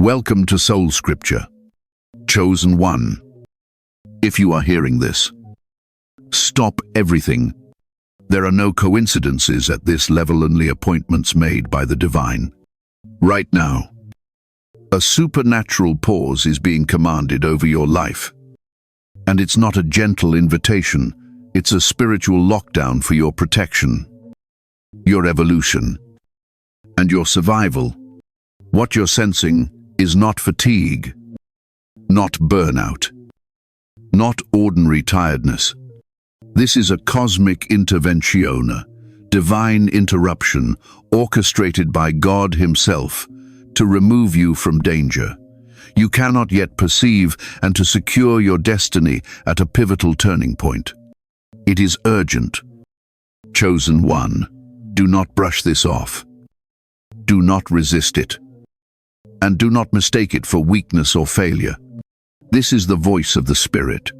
Welcome to SoulScripture, Chosen One. If you are hearing this, stop everything. There are no coincidences at this level, only appointments made by the divine. Right now, a supernatural pause is being commanded over your life. And it's not a gentle invitation, it's a spiritual lockdown for your protection, your evolution, and your survival. What you're sensing is not fatigue, not burnout, not ordinary tiredness. This is a cosmic interventione, divine interruption orchestrated by God Himself to remove you from danger you cannot yet perceive and to secure your destiny at a pivotal turning point. It is urgent. Chosen One, do not brush this off. Do not resist it. And do not mistake it for weakness or failure. This is the voice of the Spirit,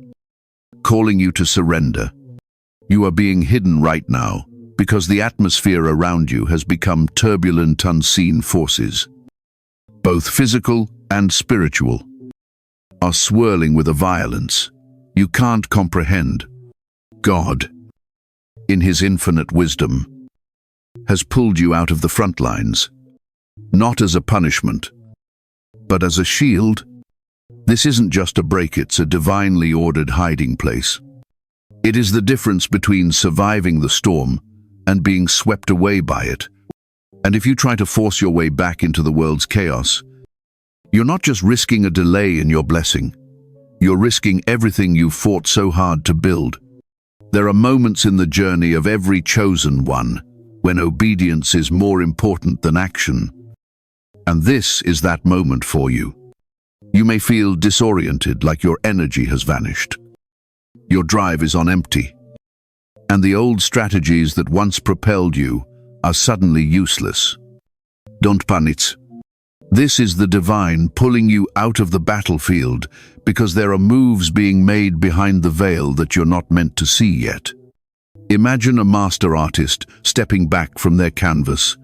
calling you to surrender. You are being hidden right now because the atmosphere around you has become turbulent, unseen forces, both physical and spiritual, are swirling with a violence you can't comprehend. God, in His infinite wisdom, has pulled you out of the front lines, not as a punishment, but as a shield. This isn't just a break, it's a divinely ordered hiding place. It is the difference between surviving the storm and being swept away by it. And if you try to force your way back into the world's chaos, you're not just risking a delay in your blessing, you're risking everything you fought so hard to build. There are moments in the journey of every chosen one when obedience is more important than action. And this is that moment for you. You may feel disoriented, like your energy has vanished. Your drive is on empty. And the old strategies that once propelled you are suddenly useless. Don't panic. This is the divine pulling you out of the battlefield because there are moves being made behind the veil that you're not meant to see yet. Imagine a master artist stepping back from their canvas,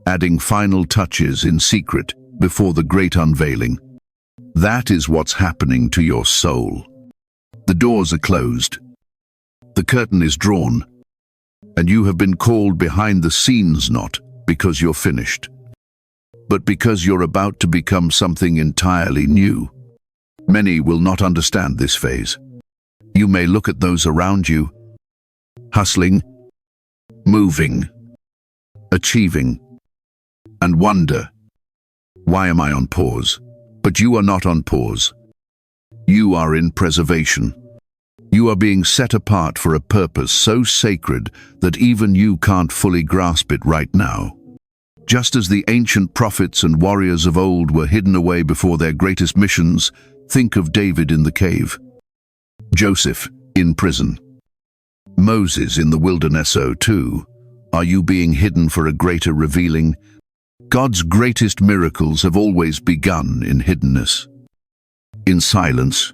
adding final touches in secret before the great unveiling. That is what's happening to your soul. The doors are closed. The curtain is drawn. And you have been called behind the scenes, not because you're finished, but because you're about to become something entirely new. Many will not understand this phase. You may look at those around you, hustling, moving, achieving, and wonder, why am I on pause? But you are not on pause. You are in preservation. You are being set apart for a purpose so sacred that even you can't fully grasp it right now. Just as the ancient prophets and warriors of old were hidden away before their greatest missions, think of David in the cave, Joseph in prison, Moses in the wilderness. So too, are you being hidden for a greater revealing? God's greatest miracles have always begun in hiddenness, in silence,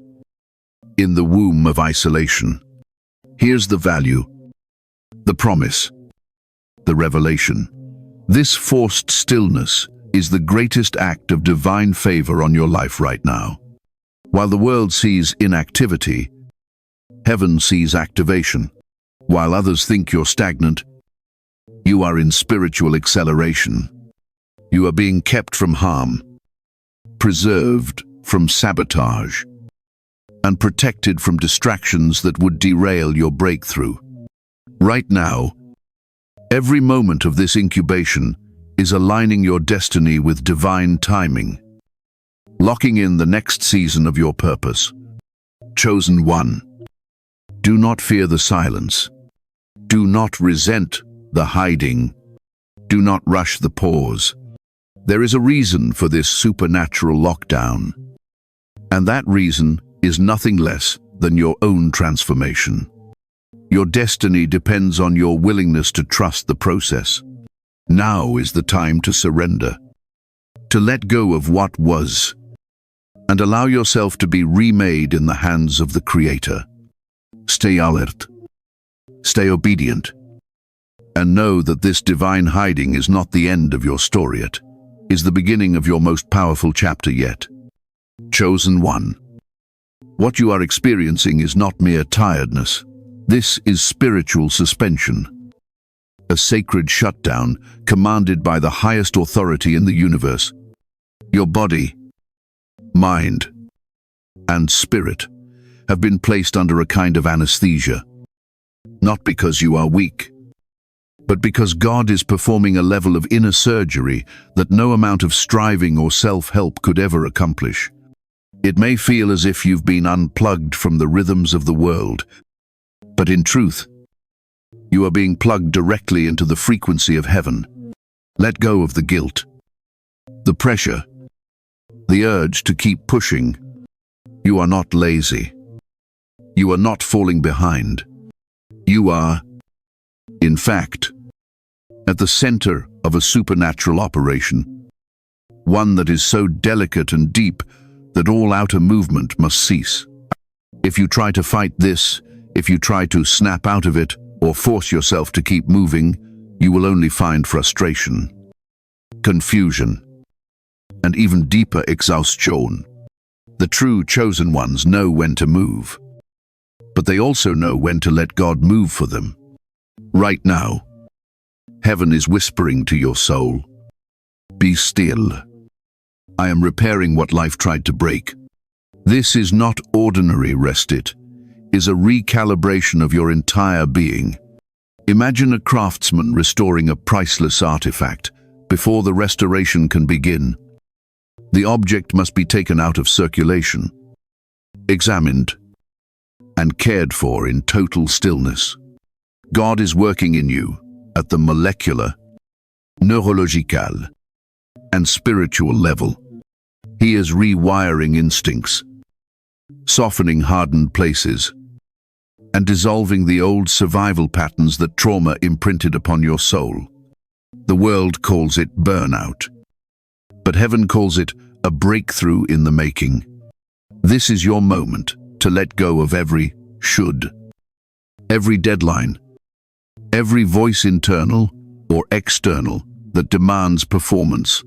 in the womb of isolation. Here's the value, the promise, the revelation. This forced stillness is the greatest act of divine favor on your life right now. While the world sees inactivity, heaven sees activation. While others think you're stagnant, you are in spiritual acceleration. You are being kept from harm, preserved from sabotage, and protected from distractions that would derail your breakthrough. Right now, every moment of this incubation is aligning your destiny with divine timing, locking in the next season of your purpose. Chosen One, do not fear the silence. Do not resent the hiding. Do not rush the pause. There is a reason for this supernatural lockdown, and that reason is nothing less than your own transformation. Your destiny depends on your willingness to trust the process. Now is the time to surrender, to let go of what was, and allow yourself to be remade in the hands of the Creator. Stay alert, stay obedient, and know that this divine hiding is not the end of your story yet. is the beginning of your most powerful chapter yet. Chosen one. What you are experiencing is not mere tiredness. This is spiritual suspension, a sacred shutdown commanded by the highest authority in the universe. Your body, mind, and spirit have been placed under a kind of anesthesia, not because you are weak, but because God is performing a level of inner surgery that no amount of striving or self-help could ever accomplish. It may feel as if you've been unplugged from the rhythms of the world, but in truth, you are being plugged directly into the frequency of heaven. Let go of the guilt, the pressure, the urge to keep pushing. You are not lazy. You are not falling behind. You are, in fact, at the center of a supernatural operation, one that is so delicate and deep that all outer movement must cease. If you try to fight this, if you try to snap out of it or force yourself to keep moving, you will only find frustration, confusion, and even deeper exhaustion. The true chosen ones know when to move, but they also know when to let God move for them. Right now, heaven is whispering to your soul, "Be still. I am repairing what life tried to break." This is not ordinary rest, it is a recalibration of your entire being. Imagine a craftsman restoring a priceless artifact. Before the restoration can begin, the object must be taken out of circulation, examined, and cared for in total stillness. God is working in you at the molecular, neurological, and spiritual level. He is rewiring instincts, softening hardened places, and dissolving the old survival patterns that trauma imprinted upon your soul. The world calls it burnout, but heaven calls it a breakthrough in the making. This is your moment to let go of every should, every deadline, every voice, internal or external, that demands performance.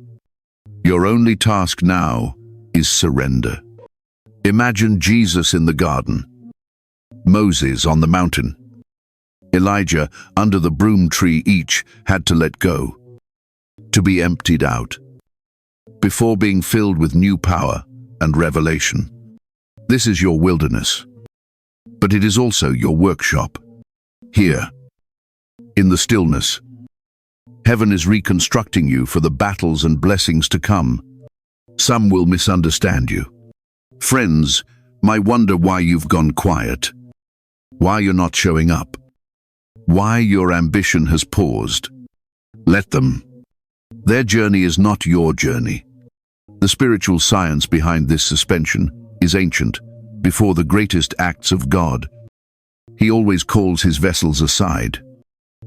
Your only task now is surrender. Imagine Jesus in the garden, Moses on the mountain, Elijah under the broom tree. Each had to let go, to be emptied out, before being filled with new power and revelation. This is your wilderness, but it is also your workshop. Here, in the stillness, heaven is reconstructing you for the battles and blessings to come. Some will misunderstand you. Friends might wonder why you've gone quiet, why you're not showing up, why your ambition has paused. Let them. Their journey is not your journey. The spiritual science behind this suspension is ancient. Before the greatest acts of God, He always calls His vessels aside.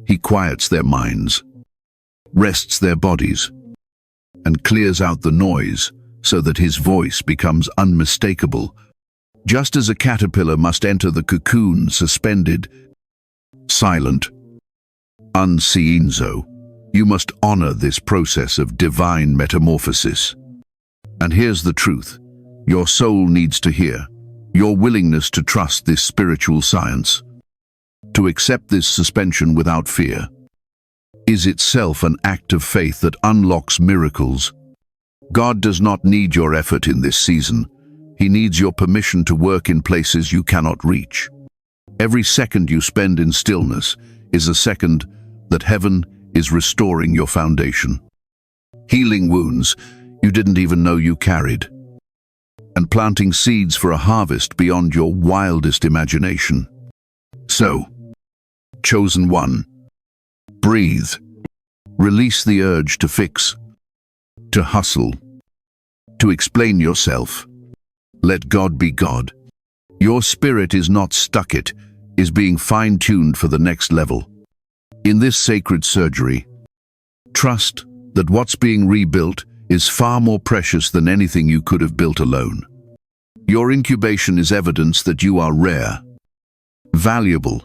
He quiets their minds, rests their bodies, and clears out the noise so that His voice becomes unmistakable. Just as a caterpillar must enter the cocoon suspended, silent, unseen, so you must honor this process of divine metamorphosis. And here's the truth your soul needs to hear: your willingness to trust this spiritual science, to accept this suspension without fear, is itself an act of faith that unlocks miracles. God does not need your effort in this season. He needs your permission to work in places you cannot reach. Every second you spend in stillness is a second that heaven is restoring your foundation, healing wounds you didn't even know you carried, and planting seeds for a harvest beyond your wildest imagination. So, chosen one, breathe. Release the urge to fix, to hustle, to explain yourself. Let God be God. Your spirit is not stuck, it is being fine-tuned for the next level. In this sacred surgery, trust that what's being rebuilt is far more precious than anything you could have built alone. Your incubation is evidence that you are rare, valuable,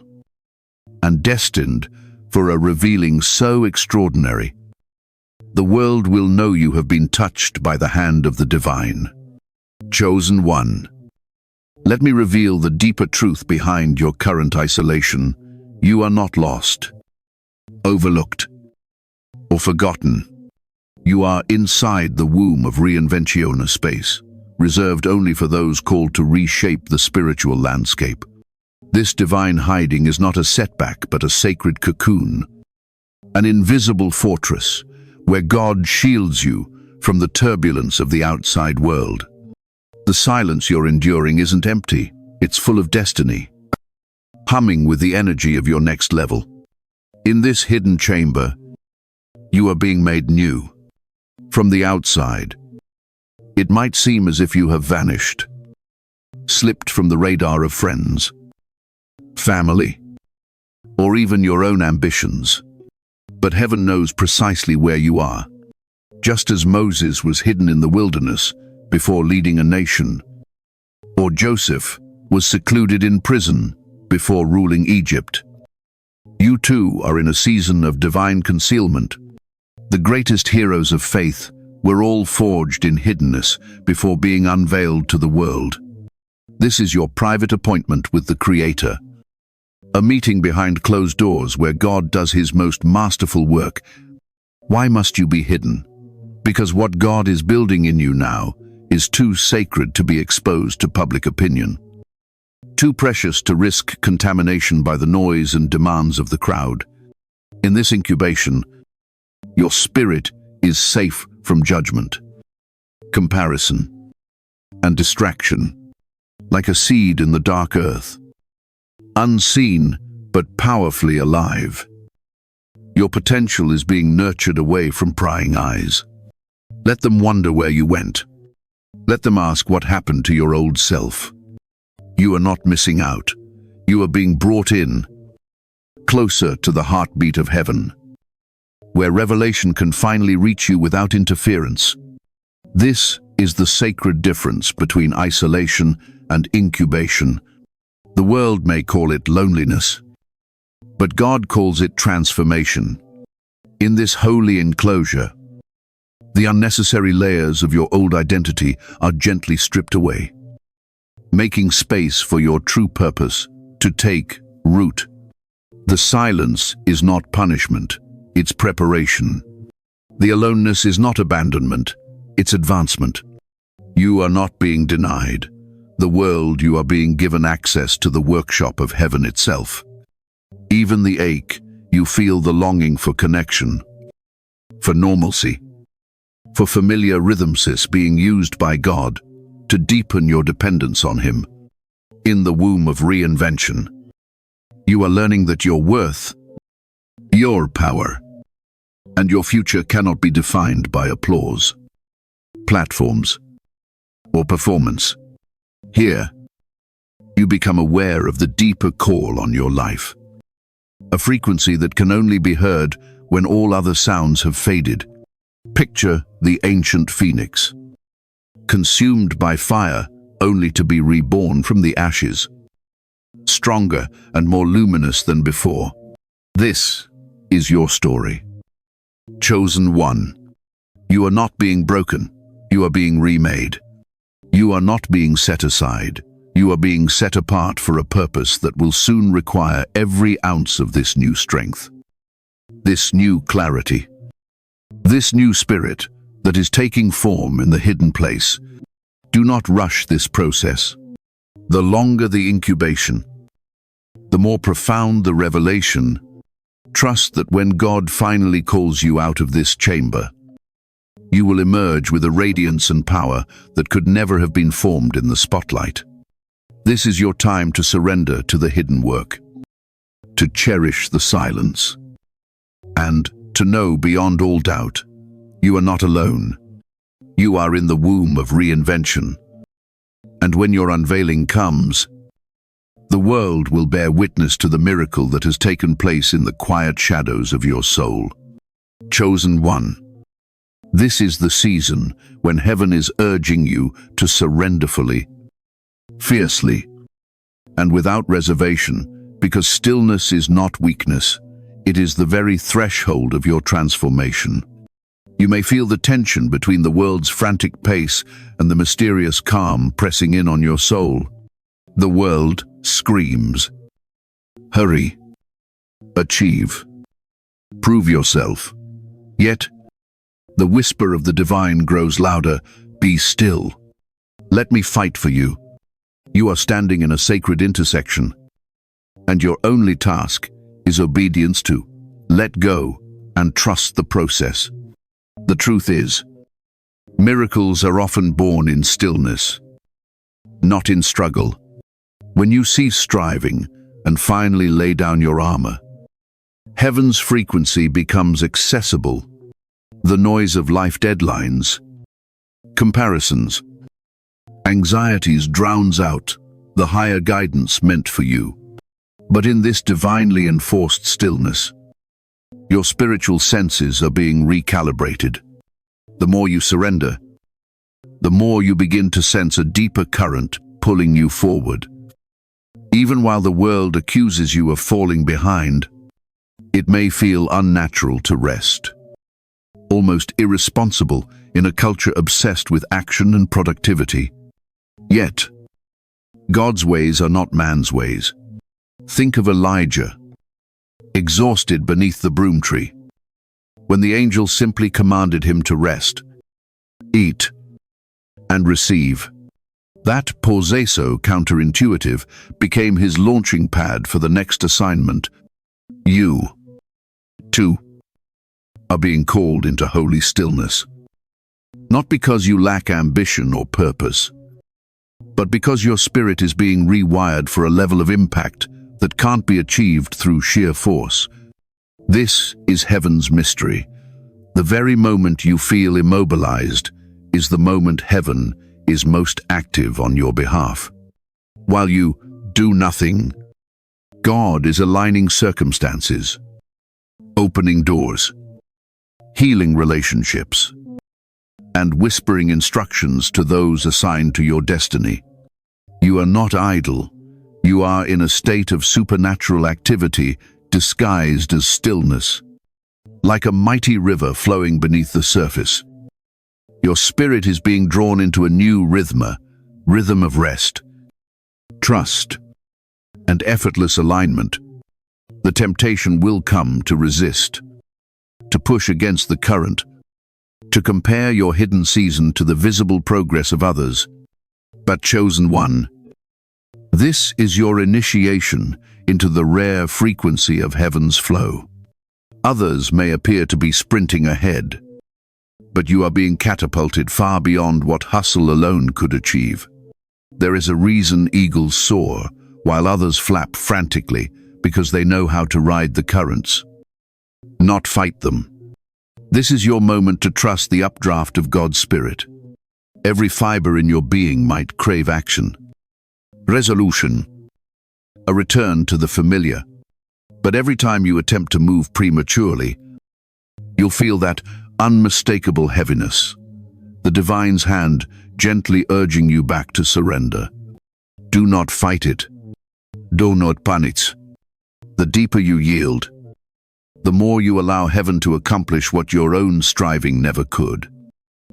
and destined for a revealing so extraordinary the world will know you have been touched by the hand of the divine. Chosen one. Let me reveal the deeper truth behind your current isolation. You are not lost, overlooked, or forgotten. You are inside the womb of reinvention space, reserved only for those called to reshape the spiritual landscape. This divine hiding is not a setback but a sacred cocoon, an invisible fortress where God shields you from the turbulence of the outside world. The silence you're enduring isn't empty, it's full of destiny, humming with the energy of your next level. In this hidden chamber, you are being made new. From the outside, it might seem as if you have vanished, slipped from the radar of friends, family, or even your own ambitions. But heaven knows precisely where you are. Just as Moses was hidden in the wilderness before leading a nation, or Joseph was secluded in prison before ruling Egypt, you too are in a season of divine concealment. The greatest heroes of faith were all forged in hiddenness before being unveiled to the world. This is your private appointment with the Creator, a meeting behind closed doors where God does his most masterful work. Why must you be hidden? Because what God is building in you now is too sacred to be exposed to public opinion, too precious to risk contamination by the noise and demands of the crowd. In this incubation, your spirit is safe from judgment, comparison, and distraction, like a seed in the dark earth, unseen but powerfully alive. Your potential is being nurtured away from prying eyes. Let them wonder where you went. Let them ask what happened to your old self. You are not missing out. You are being brought in, closer to the heartbeat of heaven, where revelation can finally reach you without interference. This is the sacred difference between isolation and incubation. The world may call it loneliness, but God calls it transformation. In this holy enclosure, the unnecessary layers of your old identity are gently stripped away, making space for your true purpose to take root. The silence is not punishment, it's preparation. The aloneness is not abandonment, it's advancement. You are not being denied the world, you are being given access to the workshop of heaven itself. Even the ache, you feel the longing for connection, for normalcy, for familiar rhythms being used by God to deepen your dependence on him. In the womb of reinvention, you are learning that your worth, your power, and your future cannot be defined by applause, platforms, or performance. Here, you become aware of the deeper call on your life, a frequency that can only be heard when all other sounds have faded. Picture the ancient phoenix, consumed by fire only to be reborn from the ashes, stronger and more luminous than before. This is your story. Chosen one. You are not being broken, you are being remade. You are not being set aside, you are being set apart for a purpose that will soon require every ounce of this new strength, this new clarity, this new spirit that is taking form in the hidden place. Do not rush this process. The longer the incubation, the more profound the revelation. Trust that when God finally calls you out of this chamber, you will emerge with a radiance and power that could never have been formed in the spotlight. This is your time to surrender to the hidden work, to cherish the silence, and to know beyond all doubt, you are not alone. You are in the womb of reinvention. And when your unveiling comes, the world will bear witness to the miracle that has taken place in the quiet shadows of your soul. Chosen one. This is the season when heaven is urging you to surrender fully, fiercely, and without reservation, because stillness is not weakness, it is the very threshold of your transformation. You may feel the tension between the world's frantic pace and the mysterious calm pressing in on your soul. The world screams, "Hurry, achieve, prove yourself." Yet, the whisper of the divine grows louder, "Be still. Let me fight for you." You are standing in a sacred intersection, and your only task is obedience to let go and trust the process. The truth is, miracles are often born in stillness, not in struggle. When you cease striving and finally lay down your armor, heaven's frequency becomes accessible. The noise of life deadlines, comparisons, anxieties drowns out the higher guidance meant for you. But in this divinely enforced stillness, your spiritual senses are being recalibrated. The more you surrender, the more you begin to sense a deeper current pulling you forward. Even while the world accuses you of falling behind, it may feel unnatural to rest, almost irresponsible in a culture obsessed with action and productivity. Yet, God's ways are not man's ways. Think of Elijah, exhausted beneath the broom tree, when the angel simply commanded him to rest, eat, and receive. That pausazo counterintuitive became his launching pad for the next assignment. You, too, are being called into holy stillness. Not because you lack ambition or purpose, but because your spirit is being rewired for a level of impact that can't be achieved through sheer force. This is heaven's mystery. The very moment you feel immobilized is the moment heaven is most active on your behalf. While you do nothing, God is aligning circumstances, opening doors, healing relationships, and whispering instructions to those assigned to your destiny. You are not idle. You are in a state of supernatural activity disguised as stillness. Like a mighty river flowing beneath the surface, your spirit is being drawn into a new rhythm of rest, trust, and effortless alignment. The temptation will come to resist, to push against the current, to compare your hidden season to the visible progress of others. But chosen one, this is your initiation into the rare frequency of heaven's flow. Others may appear to be sprinting ahead, but you are being catapulted far beyond what hustle alone could achieve. There is a reason eagles soar, while others flap frantically because they know how to ride the currents, not fight them. This is your moment to trust the updraft of God's Spirit. Every fiber in your being might crave action, resolution, a return to the familiar. But every time you attempt to move prematurely, you'll feel that unmistakable heaviness, the divine's hand gently urging you back to surrender. Do not fight it. Do not panic. The deeper you yield, the more you allow heaven to accomplish what your own striving never could.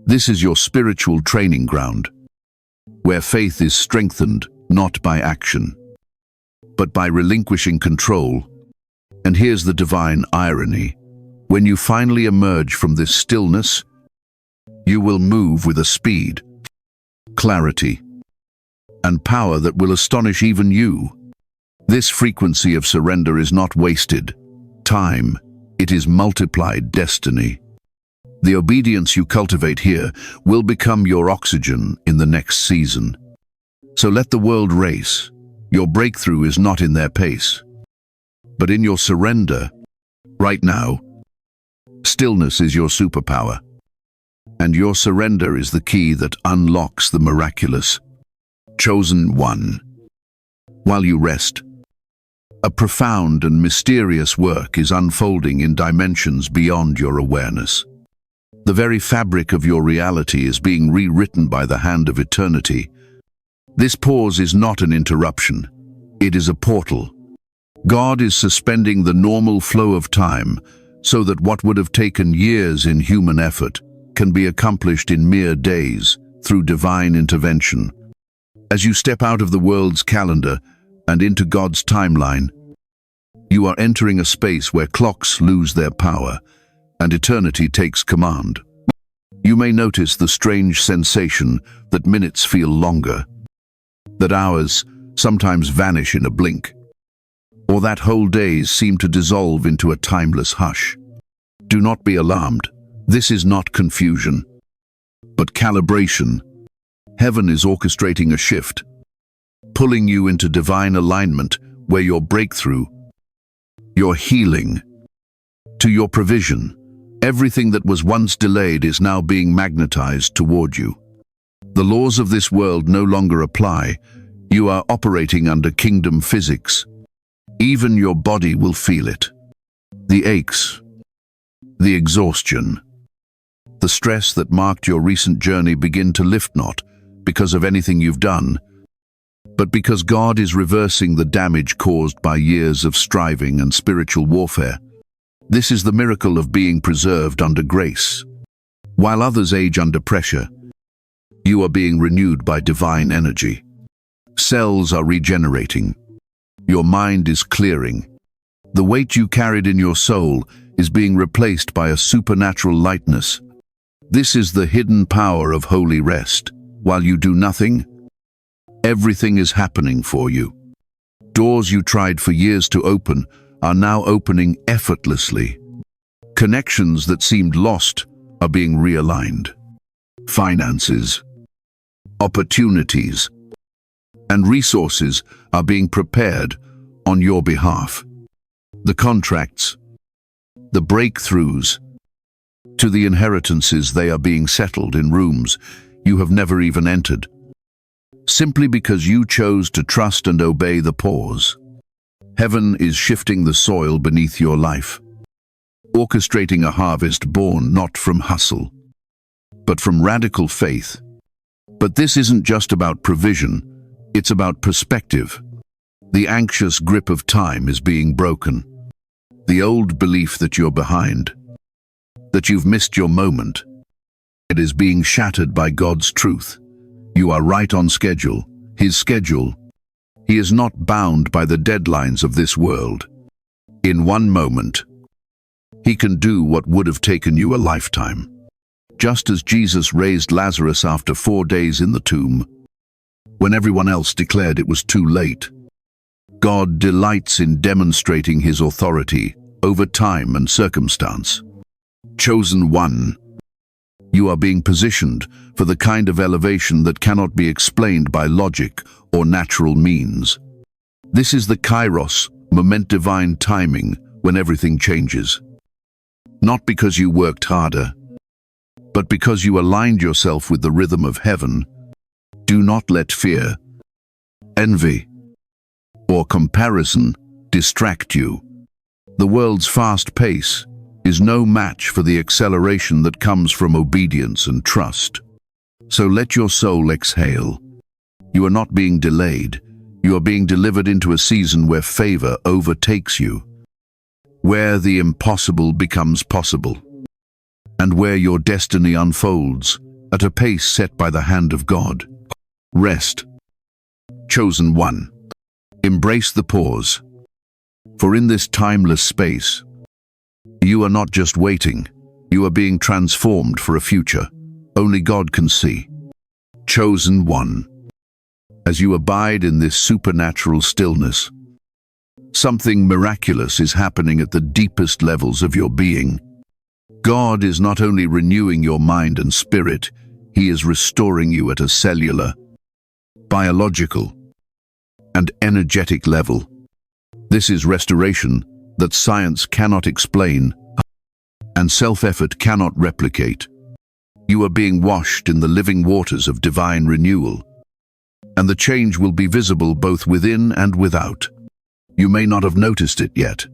This is your spiritual training ground, where faith is strengthened not by action, but by relinquishing control. And here's the divine irony. When you finally emerge from this stillness, you will move with a speed, clarity, and power that will astonish even you. This frequency of surrender is not wasted time, it is multiplied destiny. The obedience you cultivate here will become your oxygen in the next season. So let the world race. Your breakthrough is not in their pace, but in your surrender. Right now, stillness is your superpower, and your surrender is the key that unlocks the miraculous. Chosen one. While you rest, a profound and mysterious work is unfolding in dimensions beyond your awareness. The very fabric of your reality is being rewritten by the hand of eternity. This pause is not an interruption. It is a portal. God is suspending the normal flow of time, so that what would have taken years in human effort can be accomplished in mere days through divine intervention. As you step out of the world's calendar and into God's timeline, you are entering a space where clocks lose their power and eternity takes command. You may notice the strange sensation that minutes feel longer, that hours sometimes vanish in a blink, or that whole days seem to dissolve into a timeless hush. Do not be alarmed. This is not confusion, but calibration. Heaven is orchestrating a shift, pulling you into divine alignment where your breakthrough, your healing, to your provision, everything that was once delayed is now being magnetized toward you. The laws of this world no longer apply. You are operating under kingdom physics. Even your body will feel it. The aches, the exhaustion, the stress that marked your recent journey begin to lift, not because of anything you've done, but because God is reversing the damage caused by years of striving and spiritual warfare. This is the miracle of being preserved under grace. While others age under pressure, you are being renewed by divine energy. Cells are regenerating. Your mind is clearing. The weight you carried in your soul is being replaced by a supernatural lightness. This is the hidden power of holy rest. While you do nothing, everything is happening for you. Doors you tried for years to open are now opening effortlessly. Connections that seemed lost are being realigned. Finances, opportunities, and resources are being prepared on your behalf. The contracts, the breakthroughs, to the inheritances, they are being settled in rooms you have never even entered, simply because you chose to trust and obey the pause. Heaven is shifting the soil beneath your life, orchestrating a harvest born not from hustle, but from radical faith. But this isn't just about provision, it's about perspective. The anxious grip of time is being broken. The old belief that you're behind, that you've missed your moment, it is being shattered by God's truth. You are right on schedule, His schedule. He is not bound by the deadlines of this world. In one moment, He can do what would have taken you a lifetime. Just as Jesus raised Lazarus after 4 days in the tomb, when everyone else declared it was too late, God delights in demonstrating His authority over time and circumstance. Chosen one, you are being positioned for the kind of elevation that cannot be explained by logic or natural means. This is the kairos, moment, divine timing, when everything changes. Not because you worked harder, but because you aligned yourself with the rhythm of heaven. Do not let fear, envy, or comparison distract you. The world's fast pace is no match for the acceleration that comes from obedience and trust. So let your soul exhale. You are not being delayed. You are being delivered into a season where favor overtakes you, where the impossible becomes possible, and where your destiny unfolds at a pace set by the hand of God. Rest. Chosen one. Embrace the pause. For in this timeless space, you are not just waiting, you are being transformed for a future only God can see. Chosen one. As you abide in this supernatural stillness, something miraculous is happening at the deepest levels of your being. God is not only renewing your mind and spirit, He is restoring you at a cellular, biological, and energetic level. This is restoration that science cannot explain and self-effort cannot replicate. You are being washed in the living waters of divine renewal, and the change will be visible both within and without. You may not have noticed it yet,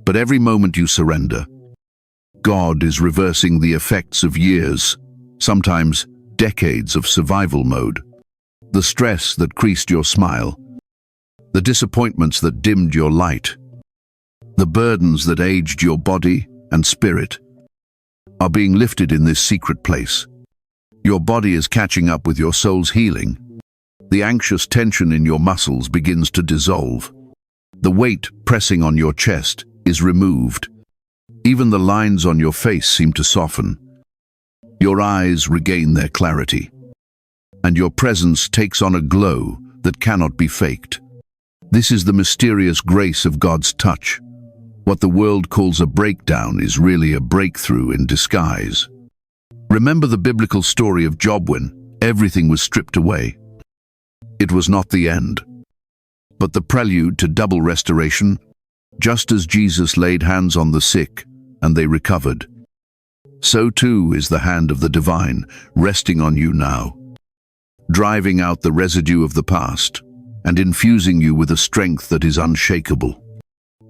but every moment you surrender, God is reversing the effects of years, sometimes decades of survival mode. The stress that creased your smile, the disappointments that dimmed your light, the burdens that aged your body and spirit are being lifted in this secret place. Your body is catching up with your soul's healing. The anxious tension in your muscles begins to dissolve. The weight pressing on your chest is removed. Even the lines on your face seem to soften. Your eyes regain their clarity, and your presence takes on a glow that cannot be faked. This is the mysterious grace of God's touch. What the world calls a breakdown is really a breakthrough in disguise. Remember the biblical story of Job when everything was stripped away. It was not the end, but the prelude to double restoration, just as Jesus laid hands on the sick and they recovered. So too is the hand of the divine resting on you now, driving out the residue of the past and infusing you with a strength that is unshakable.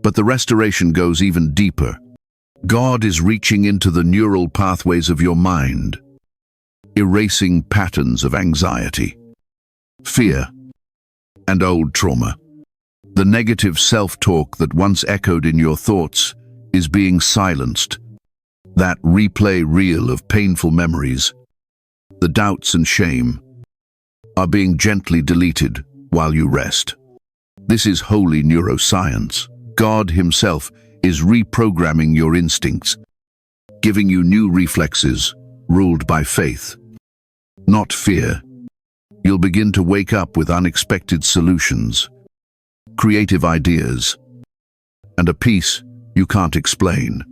But the restoration goes even deeper. God is reaching into the neural pathways of your mind, erasing patterns of anxiety, fear, and old trauma. The negative self-talk that once echoed in your thoughts is being silenced. That replay reel of painful memories, the doubts and shame, are being gently deleted while you rest. This is holy neuroscience. God Himself is reprogramming your instincts, giving you new reflexes ruled by faith, not fear. You'll begin to wake up with unexpected solutions, creative ideas, and a peace you can't explain.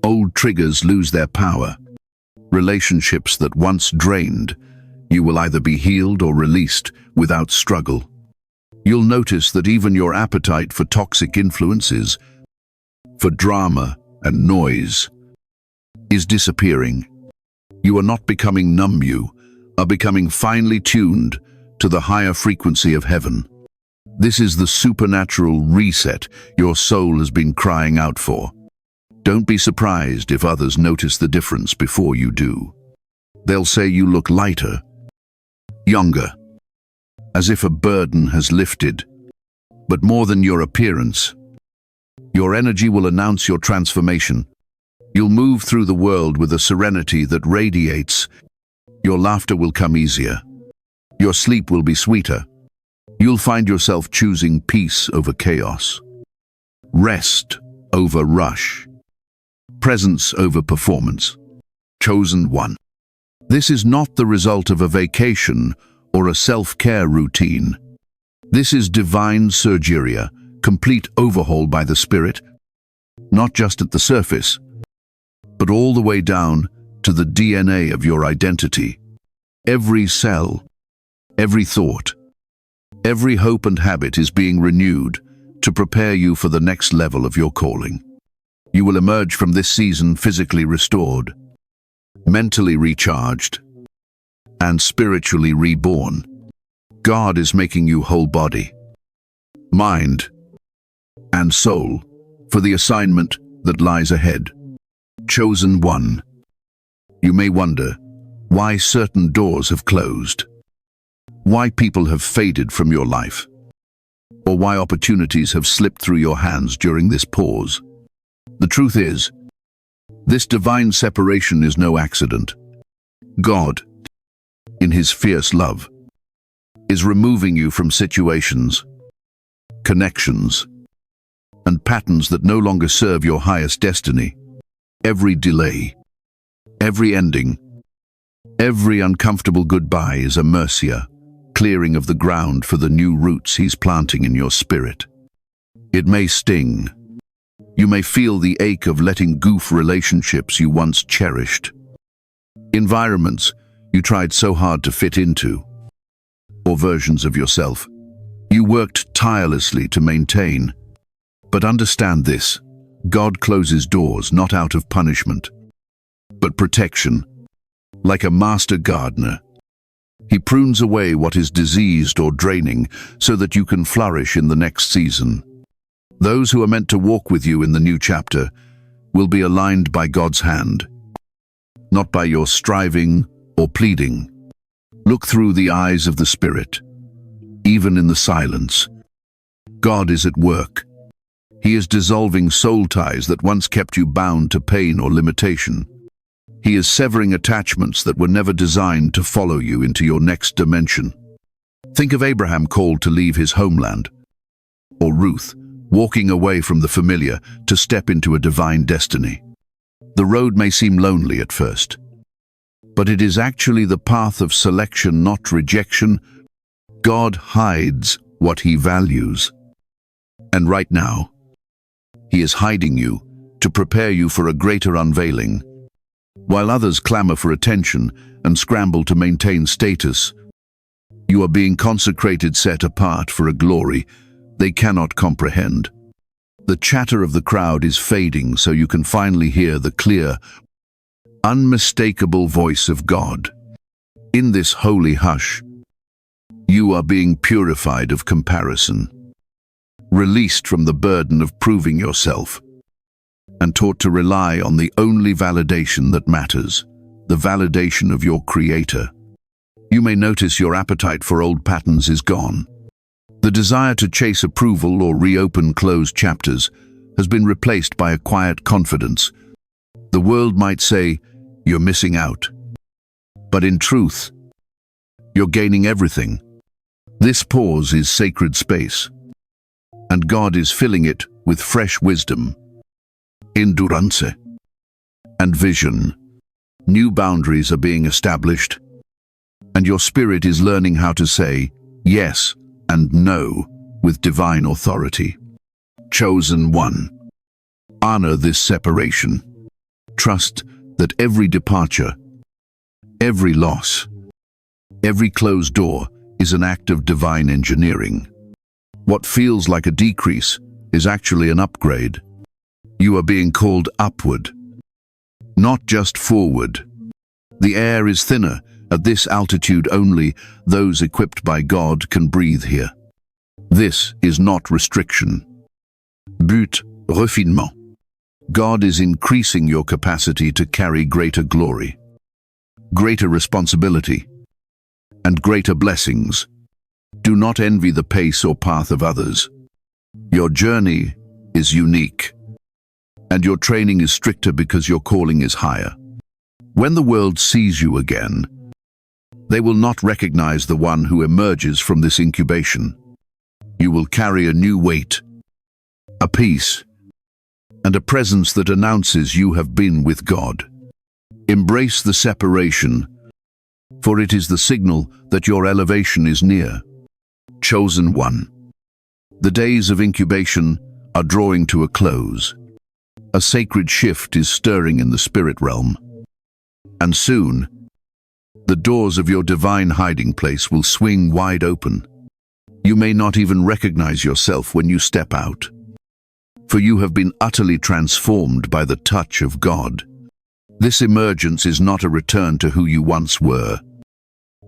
Old triggers lose their power. Relationships that once drained you will either be healed or released without struggle. You'll notice that even your appetite for toxic influences, for drama and noise, is disappearing. You are not becoming numb, you are becoming finely tuned to the higher frequency of heaven. This is the supernatural reset your soul has been crying out for. Don't be surprised if others notice the difference before you do. They'll say you look lighter, younger, as if a burden has lifted. But more than your appearance, your energy will announce your transformation. You'll move through the world with a serenity that radiates. Your laughter will come easier. Your sleep will be sweeter. You'll find yourself choosing peace over chaos, rest over rush, presence over performance. Chosen one. This is not the result of a vacation or a self-care routine. This is divine surgeria, complete overhaul by the Spirit, not just at the surface, but all the way down to the DNA of your identity. Every cell, every thought, every hope and habit is being renewed to prepare you for the next level of your calling. You will emerge from this season physically restored, mentally recharged, and spiritually reborn. God is making you whole body, mind, and soul for the assignment that lies ahead. Chosen one. You may wonder why certain doors have closed, why people have faded from your life, or why opportunities have slipped through your hands during this pause. The truth is, this divine separation is no accident. God, in His fierce love, is removing you from situations, connections, and patterns that no longer serve your highest destiny. Every delay, every ending, every uncomfortable goodbye is a mercia, clearing of the ground for the new roots He's planting in your spirit. It may sting. You may feel the ache of letting go of relationships you once cherished, environments you tried so hard to fit into, or versions of yourself you worked tirelessly to maintain. But understand this: God closes doors not out of punishment, but protection. Like a master gardener, He prunes away what is diseased or draining so that you can flourish in the next season. Those who are meant to walk with you in the new chapter will be aligned by God's hand, not by your striving or pleading. Look through the eyes of the Spirit. Even in the silence, God is at work. He is dissolving soul ties that once kept you bound to pain or limitation. He is severing attachments that were never designed to follow you into your next dimension. Think of Abraham called to leave his homeland, or Ruth walking away from the familiar to step into a divine destiny. The road may seem lonely at first, but it is actually the path of selection, not rejection. God hides what he values. And right now, he is hiding you to prepare you for a greater unveiling. While others clamor for attention and scramble to maintain status, you are being consecrated, set apart for a glory they cannot comprehend. The chatter of the crowd is fading so you can finally hear the clear, unmistakable voice of God. In this holy hush, you are being purified of comparison, released from the burden of proving yourself, and taught to rely on the only validation that matters, the validation of your Creator. You may notice your appetite for old patterns is gone. The desire to chase approval or reopen closed chapters has been replaced by a quiet confidence. The world might say, "You're missing out." But in truth, you're gaining everything. This pause is sacred space, and God is filling it with fresh wisdom, endurance, and vision. New boundaries are being established, and your spirit is learning how to say yes and no with divine authority. Chosen one. Honor this separation. Trust that every departure, every loss, every closed door is an act of divine engineering. What feels like a decrease is actually an upgrade. You are being called upward, not just forward. The air is thinner. At this altitude, only those equipped by God can breathe here. This is not restriction, but refinement. God is increasing your capacity to carry greater glory, greater responsibility, and greater blessings. Do not envy the pace or path of others. Your journey is unique, and your training is stricter because your calling is higher. When the world sees you again, they will not recognize the one who emerges from this incubation. You will carry a new weight, a peace, and a presence that announces you have been with God. Embrace the separation, for it is the signal that your elevation is near. Chosen one. The days of incubation are drawing to a close. A sacred shift is stirring in the spirit realm. And soon, the doors of your divine hiding place will swing wide open. You may not even recognize yourself when you step out, for you have been utterly transformed by the touch of God. This emergence is not a return to who you once were,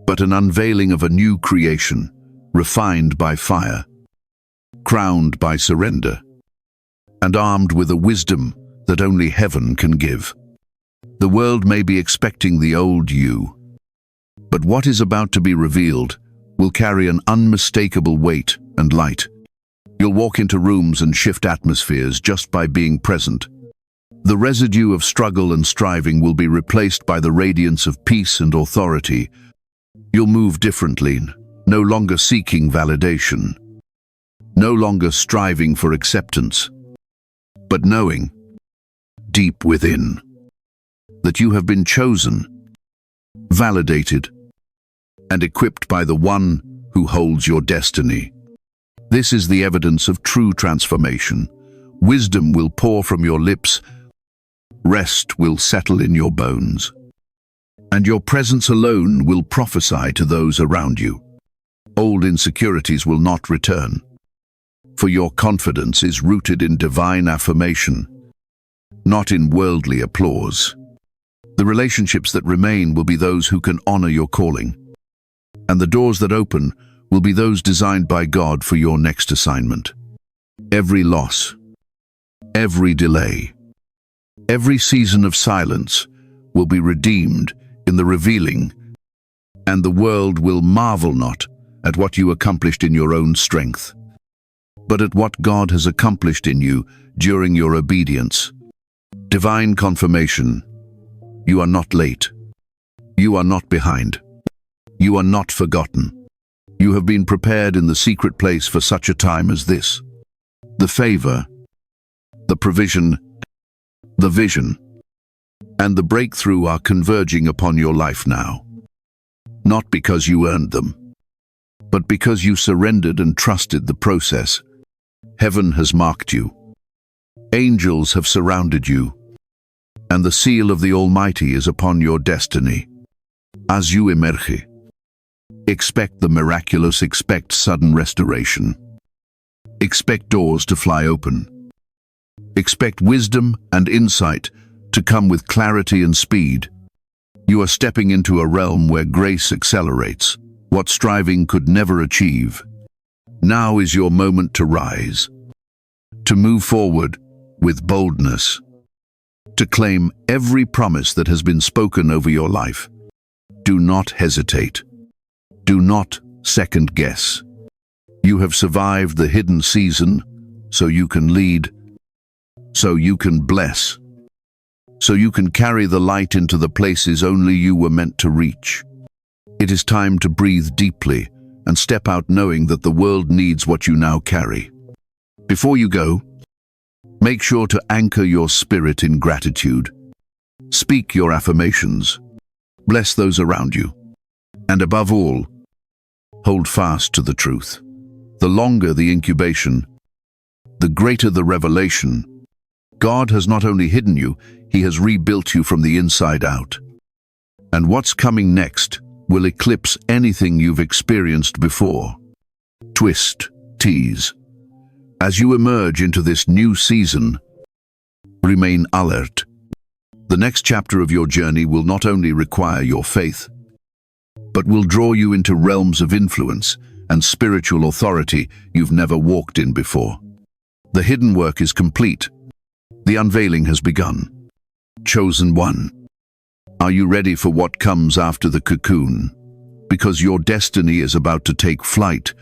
but an unveiling of a new creation, refined by fire, crowned by surrender, and armed with a wisdom that only heaven can give. The world may be expecting the old you, but what is about to be revealed will carry an unmistakable weight and light. You'll walk into rooms and shift atmospheres just by being present. The residue of struggle and striving will be replaced by the radiance of peace and authority. You'll move differently, no longer seeking validation, no longer striving for acceptance, but knowing, deep within, that you have been chosen, validated, and equipped by the one who holds your destiny. This is the evidence of true transformation. Wisdom will pour from your lips, rest will settle in your bones, and your presence alone will prophesy to those around you. Old insecurities will not return, for your confidence is rooted in divine affirmation, not in worldly applause. The relationships that remain will be those who can honor your calling, and the doors that open will be those designed by God for your next assignment. Every loss, every delay, every season of silence will be redeemed in the revealing, and the world will marvel not at what you accomplished in your own strength, but at what God has accomplished in you during your obedience. Divine confirmation. You are not late. You are not behind. You are not forgotten. You have been prepared in the secret place for such a time as this. The favor, the provision, the vision, and the breakthrough are converging upon your life now. Not because you earned them, but because you surrendered and trusted the process. Heaven has marked you. Angels have surrounded you, and the seal of the Almighty is upon your destiny. As you emerge, expect the miraculous, expect sudden restoration. Expect doors to fly open. Expect wisdom and insight to come with clarity and speed. You are stepping into a realm where grace accelerates what striving could never achieve. Now is your moment to rise, to move forward with boldness, to claim every promise that has been spoken over your life. Do not hesitate. Do not second guess. You have survived the hidden season, so you can lead, so you can bless, so you can carry the light into the places only you were meant to reach. It is time to breathe deeply and step out knowing that the world needs what you now carry. Before you go, make sure to anchor your spirit in gratitude. Speak your affirmations. Bless those around you. And above all, hold fast to the truth. The longer the incubation, the greater the revelation. God has not only hidden you, He has rebuilt you from the inside out. And what's coming next will eclipse anything you've experienced before. Twist, tease. As you emerge into this new season, remain alert. The next chapter of your journey will not only require your faith, but will draw you into realms of influence and spiritual authority you've never walked in before. The hidden work is complete. The unveiling has begun. Chosen one, are you ready for what comes after the cocoon? Because your destiny is about to take flight